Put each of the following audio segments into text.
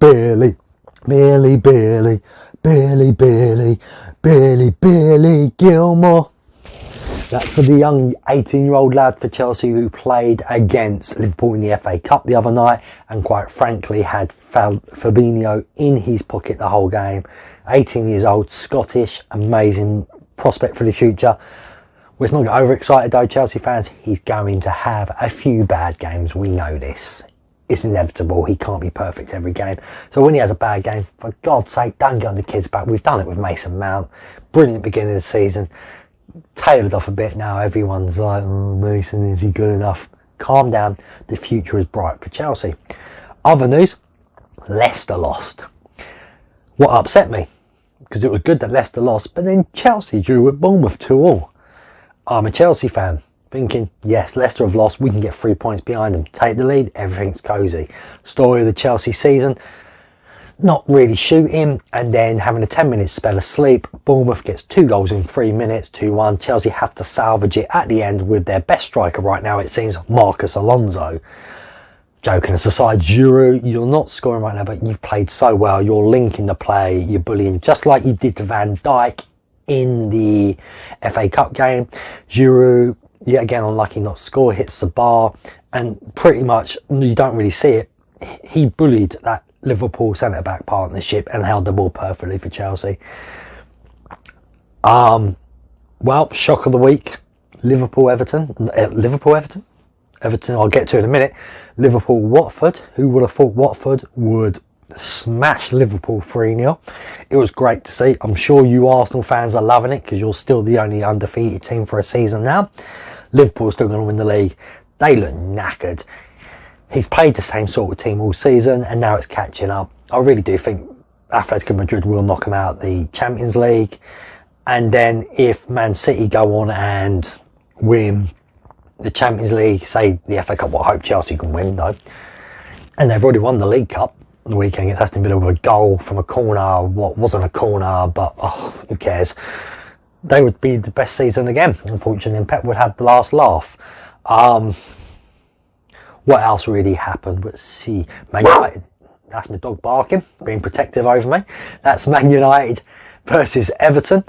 Billy, Billy, Billy, Billy, Billy, Billy, Billy Gilmore. That's for the young 18-year-old lad for Chelsea who played against Liverpool in the FA Cup the other night and quite frankly had Fabinho in his pocket the whole game. 18 years old, Scottish, amazing prospect for the future. Let's not get overexcited though, Chelsea fans. He's going to have a few bad games. We know this. It's inevitable. He can't be perfect every game. So when he has a bad game, for God's sake, don't get on the kid's back. We've done it with Mason Mount. Brilliant beginning of the season. Tailored off a bit now. Everyone's like, oh, Mason, is he good enough? Calm down. The future is bright for Chelsea. Other news, Leicester lost. What upset me, because it was good that Leicester lost, but then Chelsea drew with Bournemouth 2-2. I'm a Chelsea fan, thinking, yes, Leicester have lost, we can get 3 points behind them. Take the lead, everything's cosy. Story of the Chelsea season, not really shooting, and then having a 10-minute spell of sleep. Bournemouth gets 2 goals in 3 minutes, 2-1. Chelsea have to salvage it at the end with their best striker right now, it seems, Marcus Alonso. Joking aside, Giroud, you're not scoring right now, but you've played so well. You're linking the play, you're bullying, just like you did to Van Dijk in the FA Cup game. Giroud, yet again unlucky not to score, hits the bar, and pretty much, you don't really see it, he bullied that Liverpool centre-back partnership and held the ball perfectly for Chelsea. Well, shock of the week, Liverpool-Everton, I'll get to in a minute. Liverpool-Watford, who would have thought Watford would smash Liverpool 3-0. It was great to see. I'm sure you Arsenal fans are loving it because you're still the only undefeated team for a season now. Liverpool's still going to win the league. They look knackered. He's played the same sort of team all season and now it's catching up. I really do think Atletico Madrid will knock him out the Champions League. And then if Man City go on and win the Champions League, say the FA Cup, what I hope Chelsea can win though. And they've already won the League Cup the weekend. It has to be a goal from a corner, what wasn't a corner, but who cares. They would be the best season again, unfortunately, and Pep would have the last laugh. What else really happened? Let's see. Man United, that's my dog barking, being protective over me. That's Man United versus Everton.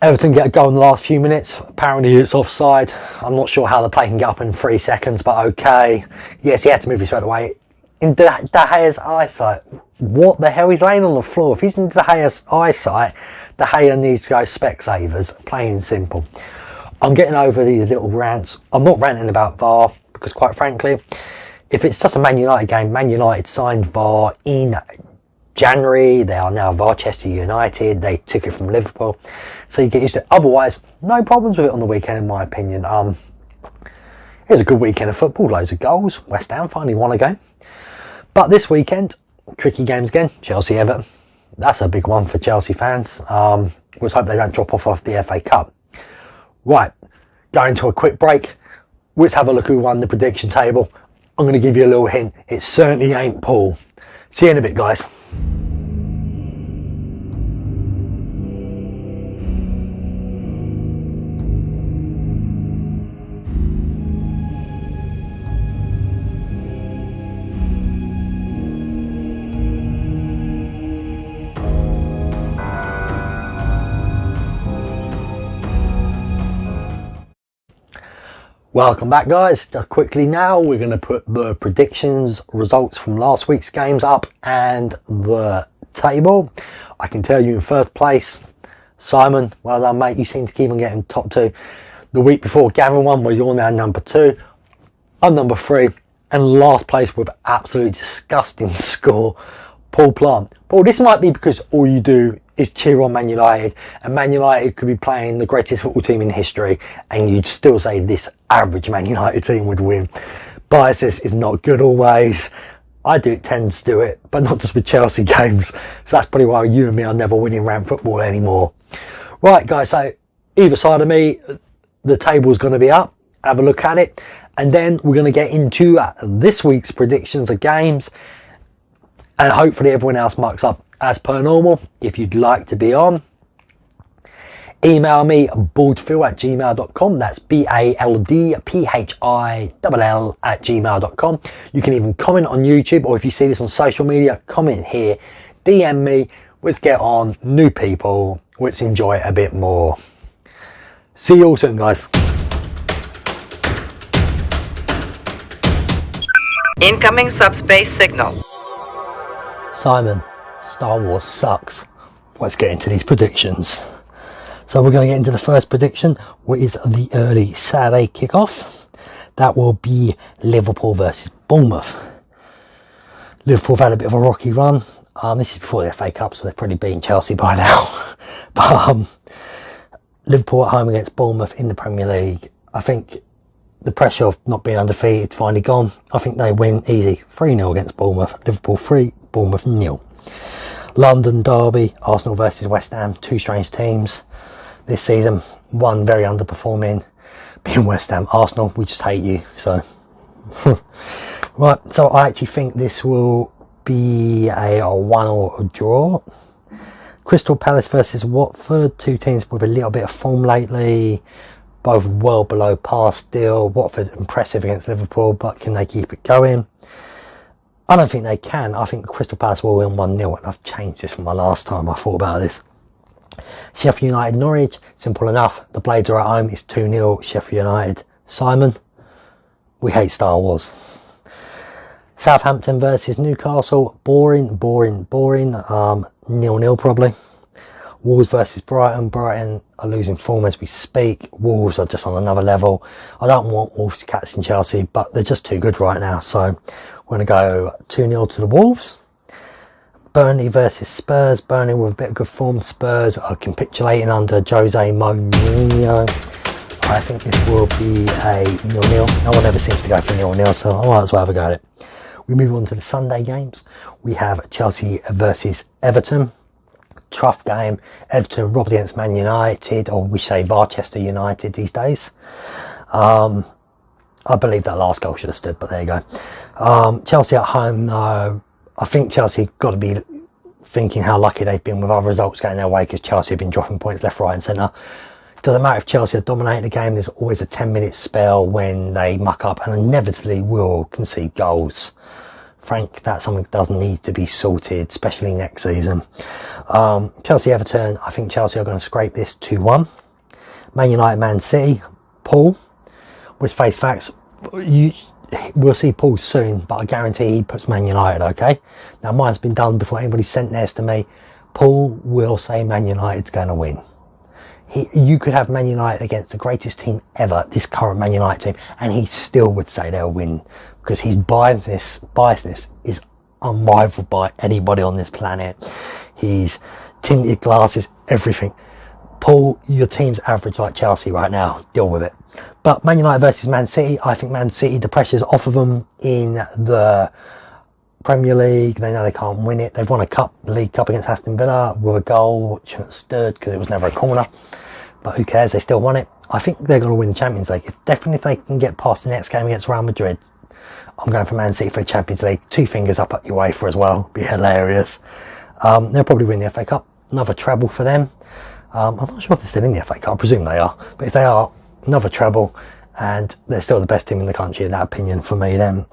Everton get a goal in the last few minutes. Apparently it's offside. I'm not sure how the play can get up in 3 seconds, but okay. Yes, he had to move his foot away. In De Gea's eyesight, what the hell? He's laying on the floor. If he's in De Gea's eyesight, De Gea needs to go Specsavers, plain and simple. I'm getting over these little rants. I'm not ranting about VAR, because quite frankly, if it's just a Man United game, Man United signed VAR in January. They are now VARchester United. They took it from Liverpool. So you get used to it. Otherwise, no problems with it on the weekend, in my opinion. It was a good weekend of football. Loads of goals. West Ham finally won a game. But this weekend, tricky games again. Chelsea-Everton. That's a big one for Chelsea fans. Let's hope they don't drop off the FA Cup. Right, going to a quick break. Let's have a look who won the prediction table. I'm going to give you a little hint. It certainly ain't Paul. See you in a bit, guys. Welcome back, guys. Just quickly now, we're going to put the predictions results from last week's games up and the table. I can tell you in first place, Simon, well done mate, you seem to keep on getting top 2. The week before Gavin won, well you're now number 2. I'm number 3. And last place with absolutely disgusting score, Paul Plant. Paul, this might be because all you do is cheer on Man United, and Man United could be playing the greatest football team in history and you'd still say this average Man United team would win. Biases is not good always. I tend to do it, but not just with Chelsea games. So that's probably why you and me are never winning Rant Football anymore. Right guys, so either side of me, the table's going to be up. Have a look at it. And then we're going to get into this week's predictions of games. And hopefully everyone else mucks up as per normal. If you'd like to be on, Email me baldphill@gmail.com. That's BALDPHILL@gmail.com. You can even comment on YouTube, or if you see this on social media, comment here, DM me. Let's get on, new people, let's enjoy it a bit more. See you all soon, guys. Incoming subspace signal. Simon, Star Wars sucks. Let's get into these predictions. So we're going to get into the first prediction, which is the early Saturday kickoff. That will be Liverpool versus Bournemouth. Liverpool have had a bit of a rocky run. This is before the FA Cup, so they've probably beaten Chelsea by now. But Liverpool at home against Bournemouth in the Premier League. I think the pressure of not being undefeated is finally gone. I think they win easy. 3-0 against Bournemouth. Liverpool 3, Bournemouth 0. London derby, Arsenal versus West Ham. Two strange teams this season. One very underperforming, being West Ham. Arsenal, we just hate you. So, right. So I actually think this will be a 1-1 draw. Crystal Palace versus Watford. Two teams with a little bit of form lately. Both well below par still. Watford impressive against Liverpool, but can they keep it going? I don't think they can. I think Crystal Palace will win 1-0, and I've changed this from my last time I thought about this. Sheffield United Norwich, simple enough. The Blades are at home. It's 2-0 Sheffield United. Simon, we hate Star Wars. Southampton versus Newcastle, boring. 0-0 probably. Wolves versus Brighton. Brighton are losing form as we speak. Wolves are just on another level. I don't want Wolves to catch in Chelsea, but they're just too good right now. So we're going to go 2-0 to the Wolves. Burnley versus Spurs. Burnley with a bit of good form. Spurs are capitulating under Jose Mourinho. I think this will be a 0-0. No one ever seems to go for 0-0, so I might as well have a go at it. We move on to the Sunday games. We have Chelsea versus Everton. Tough game. Everton robbed against Man United, or we say VARchester United these days. I believe that last goal should have stood, but there you go. Chelsea at home, no. I think Chelsea got to be thinking how lucky they've been with other results going their way, because Chelsea have been dropping points left, right and centre. Doesn't matter if Chelsea have dominated the game, there's always a 10-minute spell when they muck up and inevitably will concede goals. Frank, that's something that does need to be sorted, especially next season. Chelsea-Everton, I think Chelsea are going to scrape this 2-1. Man United, Man City, Paul, let's face facts, we'll see Paul soon, but I guarantee he puts Man United, okay? Now, mine's been done before anybody sent theirs to me. Paul will say Man United's going to win. You could have Man United against the greatest team ever, this current Man United team, and he still would say they'll win, because his biasness is unrivaled by anybody on this planet. He's tinted glasses, everything. Paul, your team's average like Chelsea right now. Deal with it. But Man United versus Man City, I think Man City, the pressure's off of them in the Premier League. They know they can't win it. They've won a League Cup against Aston Villa with a goal which shouldn't have stood because it was never a corner. But who cares? They still won it. I think they're going to win the Champions League. If they can get past the next game against Real Madrid, I'm going for Man City for the Champions League. 2 fingers up at UEFA as well. Be hilarious. They'll probably win the FA Cup. Another treble for them. I'm not sure if they're still in the FA Cup. I presume they are. But if they are, another treble. And they're still the best team in the country, in that opinion, for me then.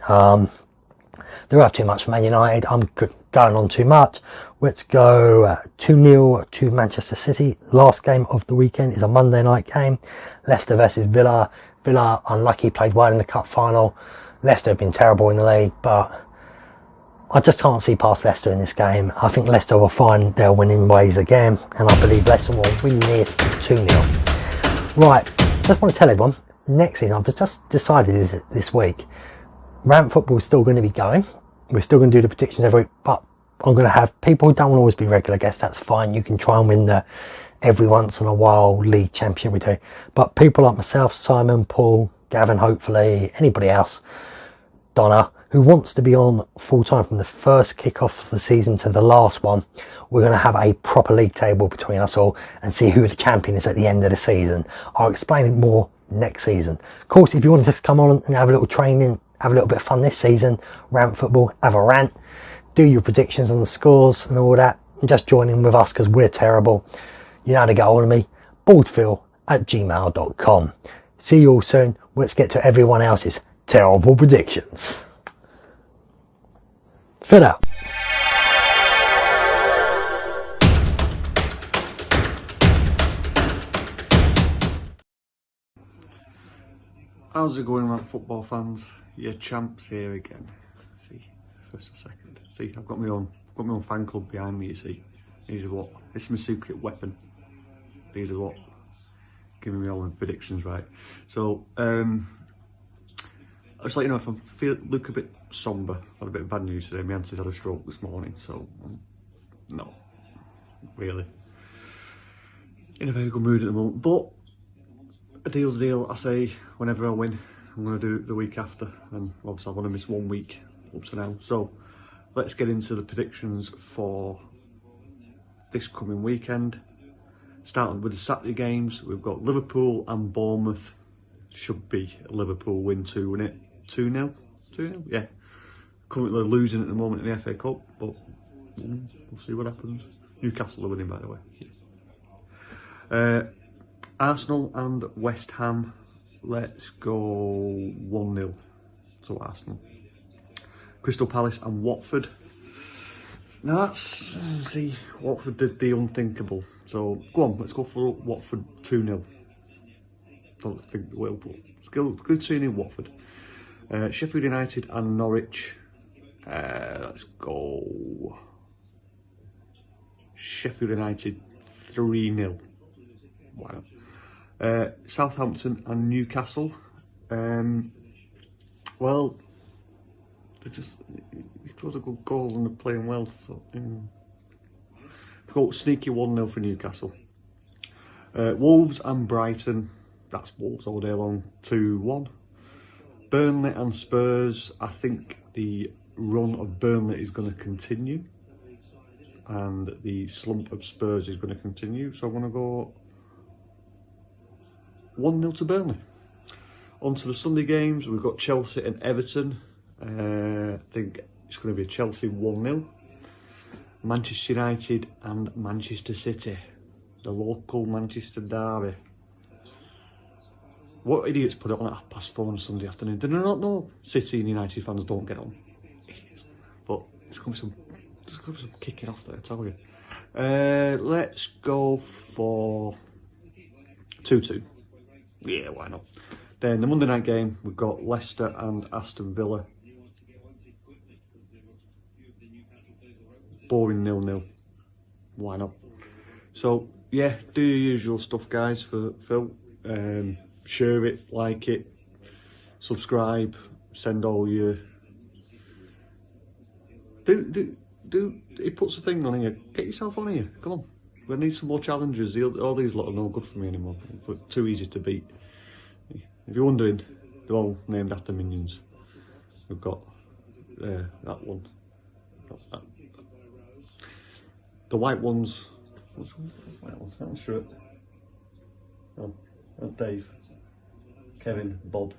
They're off too much for Man United. I'm going on too much. Let's go 2-0 to Manchester City. Last game of the weekend is a Monday night game. Leicester versus Villa. Villa, unlucky, played well in the cup final. Leicester have been terrible in the league, but I just can't see past Leicester in this game. I think Leicester will find their winning ways again, and I believe Leicester will win this 2-0. Right, just want to tell everyone, next season, I've just decided this week, RantFootball is still going to be going. We're still going to do the predictions every week, but I'm going to have people who don't want to always be regular guests. That's fine. You can try and win the every once in a while league championship we do. But people like myself, Simon, Paul, Gavin, hopefully, anybody else, Donna, who wants to be on full time from the first kick-off of the season to the last one, we're going to have a proper league table between us all and see who the champion is at the end of the season. I'll explain it more next season. Of course, if you want to come on and have a little training, have a little bit of fun this season, RantFootball, have a rant, do your predictions on the scores and all that, and just join in with us because we're terrible. You know how to get hold of me, baldphil@gmail.com. See you all soon. Let's get to everyone else's terrible predictions. Phill out. How's it going, Rant football fans? Your champs here again. See, first or second. See, I've got my own fan club behind me. You see, these are what. This is my secret weapon. These are what giving me all my predictions right. So, I'll just let you know if I look a bit somber. I've had a bit of bad news today. My auntie's had a stroke this morning, so no, really in a very good mood at the moment. But a deal's a deal. I say whenever I win, I'm going to do it the week after, and obviously I want to miss 1 week up to now. So let's get into the predictions for this coming weekend. Starting with the Saturday games, we've got Liverpool and Bournemouth. Should be a Liverpool win 2-0. 2-0? Yeah. Currently losing at the moment in the FA Cup, but we'll see what happens. Newcastle are winning, by the way. Arsenal and West Ham. Let's go 1-0 to Arsenal. Crystal Palace and Watford. Now see, Watford did the unthinkable. So go on, let's go for Watford 2-0. Don't think they will, but let's go 2-0 Watford. Sheffield United and Norwich. Let's go Sheffield United 3-0. Why not? Southampton and Newcastle. Well, they got a good goal and they're playing well. So, got sneaky 1-0 for Newcastle. Wolves and Brighton. That's Wolves all day long. 2-1. Burnley and Spurs. I think the run of Burnley is going to continue, and the slump of Spurs is going to continue. So I'm going to go 1-0 to Burnley. On to the Sunday games, we've got Chelsea and Everton. I think it's going to be a Chelsea 1-0. Manchester United and Manchester City. The local Manchester derby. What idiots put it on at 4:30 on Sunday afternoon? Did I not know City and United fans don't get on? Idiots. But there's going to be some kicking off there, I tell you. Let's go for 2-2. Yeah, why not? Then the Monday night game, we've got Leicester and Aston Villa. Boring 0-0. Why not? So, yeah, do your usual stuff, guys, for Phill. Share it, like it, subscribe, send all your... He puts a thing on here. Get yourself on here. Come on. We need some more challenges. All these lot are no good for me anymore. But too easy to beat. If you're wondering, they're all named after minions. We've got that one. That. The white ones. What's the white one? That one's Stuart. Oh, that's Dave. Kevin, Bob.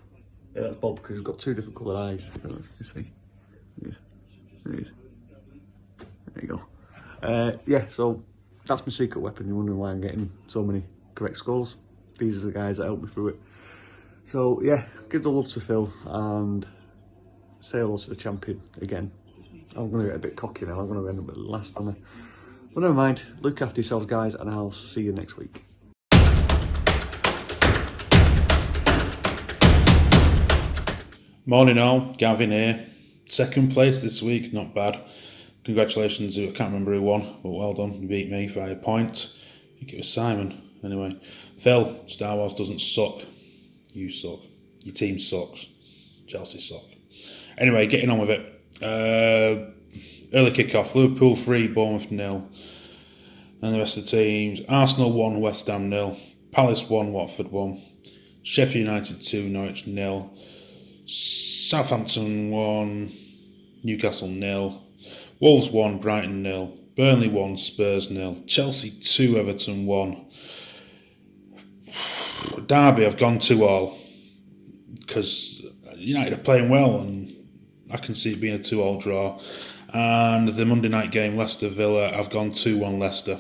Yeah, that's Bob because he's got two different coloured eyes. You see? There you go. Yeah, so that's my secret weapon. You're wondering why I'm getting so many correct scores. These are the guys that helped me through it. So yeah, give the love to Phill and say hello to the champion again. I'm going to get a bit cocky now. I'm going to end up at the last on there. But never mind. Look after yourselves, guys, and I'll see you next week. Morning all, Gavin here. Second place this week, not bad. Congratulations, I can't remember who won, but well done, you beat me by a point. I think it was Simon. Anyway, Phill, Star Wars doesn't suck. You suck. Your team sucks. Chelsea suck. Anyway, getting on with it. Early kick-off, Liverpool 3, Bournemouth 0. And the rest of the teams, Arsenal 1, West Ham 0. Palace 1, Watford 1. Sheffield United 2, Norwich 0. Southampton 1, Newcastle 0. Wolves 1, Brighton 0. Burnley 1, Spurs 0. Chelsea 2, Everton 1. Derby, I've gone 2-all because United are playing well and I can see it being a 2-all draw. And the Monday night game, Leicester Villa, I've gone 2-1 Leicester.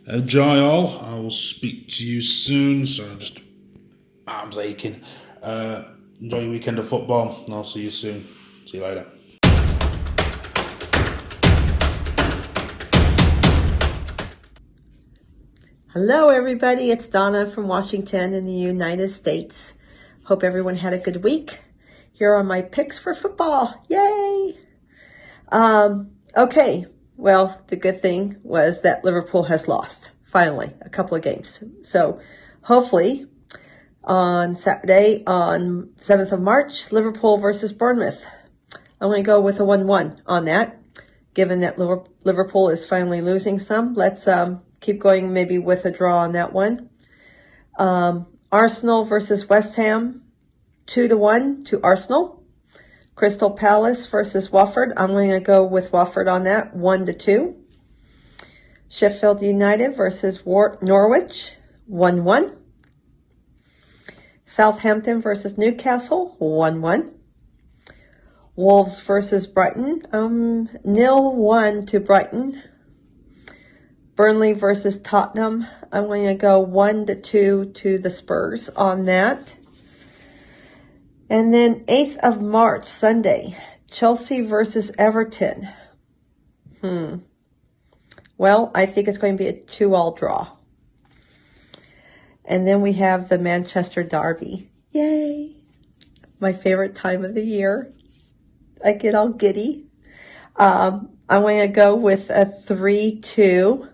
Enjoy all. I will speak to you soon. Sorry, just arms aching. Enjoy your weekend of football, and I'll see you soon. See you later. Hello everybody, it's Donna from Washington in the United States. Hope everyone had a good week. Here are my picks for football. Yay! Okay, well, the good thing was that Liverpool has lost, finally, a couple of games. So hopefully on Saturday, on 7th of March, Liverpool versus Bournemouth. I'm going to go with a 1-1 on that. Given that Liverpool is finally losing some, let's keep going maybe with a draw on that one. Arsenal versus West Ham, 2-1 to Arsenal. Crystal Palace versus Watford. I'm going to go with Watford on that, 1-2. Sheffield United versus Norwich, 1-1. Southampton versus Newcastle, 1-1. Wolves versus Brighton, 0-1 to Brighton. Burnley versus Tottenham. I'm going to go 1-2 to the Spurs on that. And then 8th of March, Sunday, Chelsea versus Everton. Well, I think it's going to be a 2-2 draw. And then we have the Manchester Derby. Yay! My favorite time of the year. I get all giddy. I'm going to go with a 3-2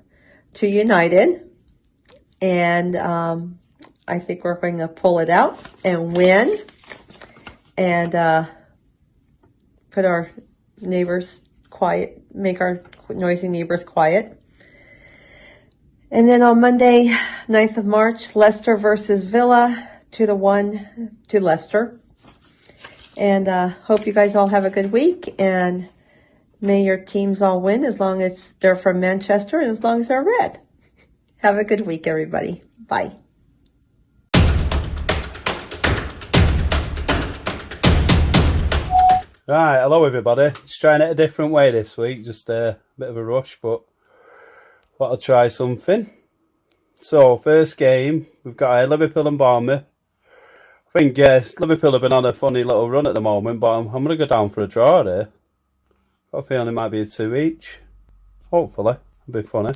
to United. And I think we're going to pull it out and win. And put our neighbors quiet, make our noisy neighbors quiet. And then on Monday, 9th of March, Leicester versus Villa, 2-1 to Leicester. And hope you guys all have a good week. And may your teams all win as long as they're from Manchester and as long as they're red. Have a good week, everybody. Bye. Right, hello everybody. Just trying it a different way this week. Just a bit of a rush, but thought I'd try something. So, first game, we've got Liverpool and Bournemouth. I think Liverpool have been on a funny little run at the moment, but I'm going to go down for a draw there. Got a feeling it might be a 2 each. Hopefully. It'll be funny.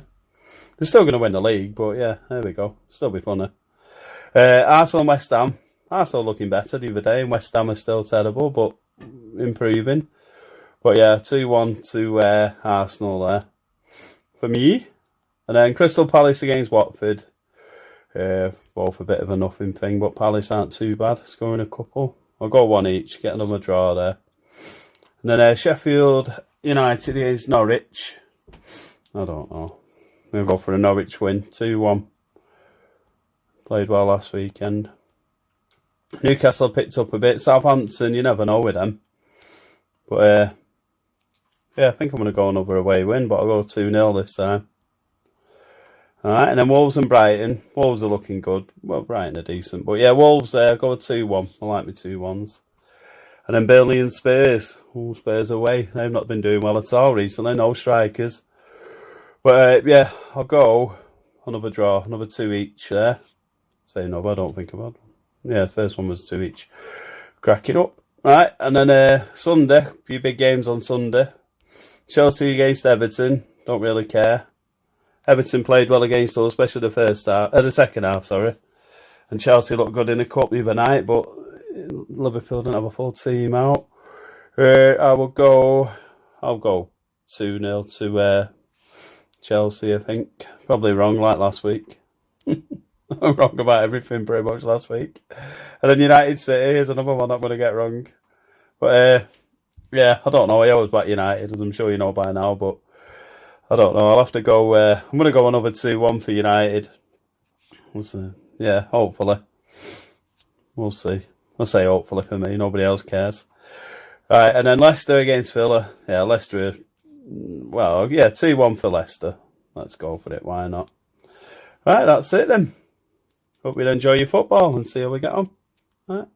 They're still going to win the league, but yeah, there we go. Still be funny. Arsenal and West Ham. Arsenal looking better the other day, and West Ham are still terrible, but improving. But yeah, 2-1 to Arsenal there for me. And then Crystal Palace against Watford. Both a bit of a nothing thing, but Palace aren't too bad, scoring a couple. I'll go 1 each, get another draw there. And then Sheffield United against Norwich. I don't know. I'm going to go for a Norwich win, 2-1. Played well last weekend. Newcastle picked up a bit. Southampton, you never know with them. But yeah, I think I'm going to go another away win, but I'll go 2-0 this time. Alright, and then Wolves and Brighton. Wolves are looking good. Well, Brighton are decent. But yeah, Wolves, go 2-1. I like my 2-1s. And then Burnley and Spurs. Oh, Spurs away. They've not been doing well at all recently. No strikers. But yeah, I'll go another draw. Another 2 each there. Say no, I don't think about it. Yeah, the first one was 2 each. Crack it up. Right, and then Sunday. A few big games on Sunday. Chelsea against Everton. Don't really care. Everton played well against us, especially the second half, sorry. And Chelsea looked good in the cup the other night, but Liverpool didn't have a full team out. I'll go 2-0 to Chelsea, I think. Probably wrong like last week. I'm wrong about everything pretty much last week. And then United City is another one I'm going to get wrong. But yeah, I don't know. I always back United, as I'm sure you know by now, but I don't know. I'll have to go. I'm going to go another 2-1 for United. We'll see. Yeah, hopefully. We'll see. I'll say hopefully for me. Nobody else cares. Right, and then Leicester against Phill. Yeah, Leicester. Well, yeah, 2-1 for Leicester. Let's go for it. Why not? Right, that's it then. Hope you enjoy your football and see how we get on. Right.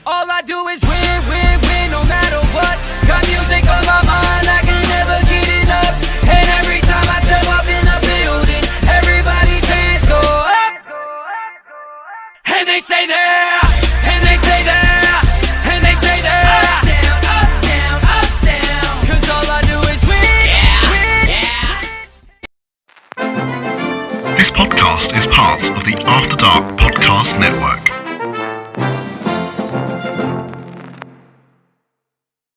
All I do is win, win, win, no matter what. Got music on my mind, I can never get enough. This podcast is part of the After Dark Podcast Network.